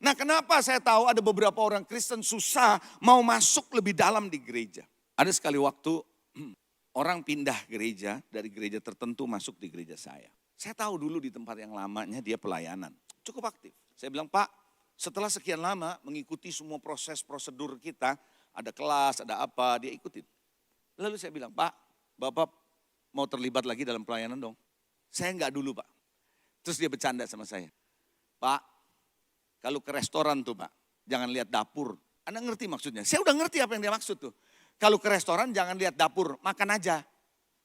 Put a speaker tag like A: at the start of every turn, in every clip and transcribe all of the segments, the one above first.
A: Nah, kenapa saya tahu ada beberapa orang Kristen susah mau masuk lebih dalam di gereja. Ada sekali waktu orang pindah gereja, dari gereja tertentu masuk di gereja saya. Saya tahu dulu di tempat yang lamanya dia pelayanan, cukup aktif. Saya bilang, Pak, setelah sekian lama mengikuti semua proses prosedur kita, ada kelas, ada apa, dia ikutin. Lalu saya bilang, Pak, Bapak mau terlibat lagi dalam pelayanan dong? Saya enggak dulu, Pak. Terus dia bercanda sama saya. Pak, kalau ke restoran tuh Pak, jangan lihat dapur. Anda ngerti maksudnya? Saya udah ngerti apa yang dia maksud tuh. Kalau ke restoran jangan lihat dapur, makan aja.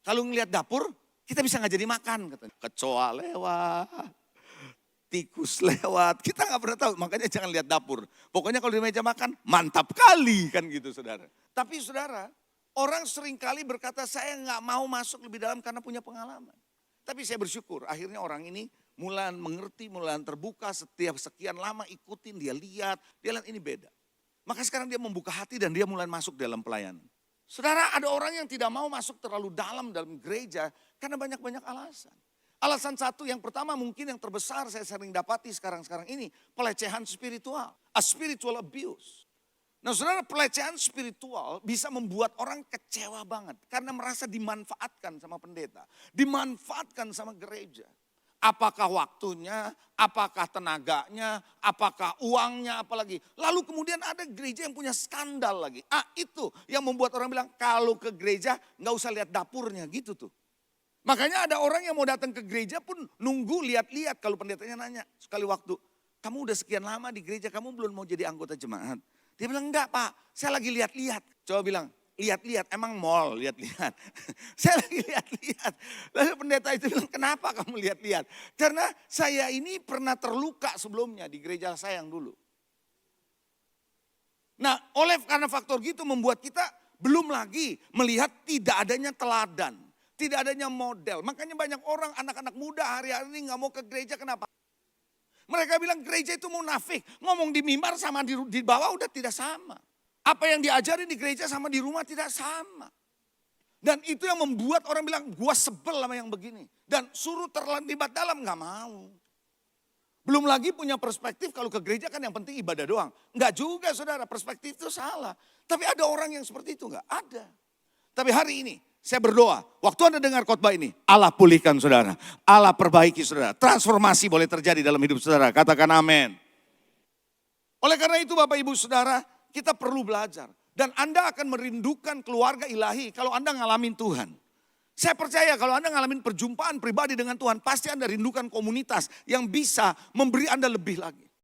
A: Kalau ngelihat dapur, kita bisa nggak jadi makan. Katanya. Kecoa lewat, tikus lewat, kita nggak pernah tahu. Makanya jangan lihat dapur. Pokoknya kalau di meja makan, mantap kali kan gitu saudara. Tapi saudara, orang seringkali berkata saya nggak mau masuk lebih dalam karena punya pengalaman. Tapi saya bersyukur akhirnya orang ini mulai mengerti, mulai terbuka, setiap sekian lama ikutin, dia lihat ini beda. Maka sekarang dia membuka hati dan dia mulai masuk dalam pelayanan. Saudara, ada orang yang tidak mau masuk terlalu dalam gereja karena banyak-banyak alasan. Alasan satu yang pertama mungkin yang terbesar saya sering dapati sekarang ini, pelecehan spiritual, a spiritual abuse. Nah saudara, pelecehan spiritual bisa membuat orang kecewa banget karena merasa dimanfaatkan sama pendeta, dimanfaatkan sama gereja. Apakah waktunya, apakah tenaganya, apakah uangnya, apalagi. Lalu kemudian ada gereja yang punya skandal lagi. Itu yang membuat orang bilang kalau ke gereja nggak usah lihat dapurnya gitu tuh. Makanya ada orang yang mau datang ke gereja pun nunggu lihat-lihat kalau pendetanya nanya sekali waktu. Kamu udah sekian lama di gereja, kamu belum mau jadi anggota jemaat. Dia bilang enggak Pak, saya lagi lihat-lihat. Coba bilang, lihat-lihat, emang mall lihat-lihat. Saya lagi lihat-lihat. Lalu pendeta itu bilang, kenapa kamu lihat-lihat? Karena saya ini pernah terluka sebelumnya di gereja saya yang dulu. Nah, karena faktor gitu membuat kita belum lagi melihat tidak adanya teladan, tidak adanya model. Makanya banyak orang, anak-anak muda hari-hari ini gak mau ke gereja, kenapa? Mereka bilang gereja itu munafik, ngomong di mimbar sama di bawah udah tidak sama. Apa yang diajarin di gereja sama di rumah tidak sama. Dan itu yang membuat orang bilang, gua sebel sama yang begini. Dan suruh terlibat dalam, gak mau. Belum lagi punya perspektif kalau ke gereja kan yang penting ibadah doang. Enggak juga saudara, perspektif itu salah. Tapi ada orang yang seperti itu enggak? Ada. Tapi hari ini saya berdoa, waktu Anda dengar khotbah ini, Allah pulihkan saudara. Allah perbaiki saudara. Transformasi boleh terjadi dalam hidup saudara. Katakan amin. Oleh karena itu Bapak Ibu Saudara, kita perlu belajar. Dan Anda akan merindukan keluarga ilahi kalau Anda ngalamin Tuhan. Saya percaya kalau Anda ngalamin perjumpaan pribadi dengan Tuhan, pasti Anda rindukan komunitas yang bisa memberi Anda lebih lagi.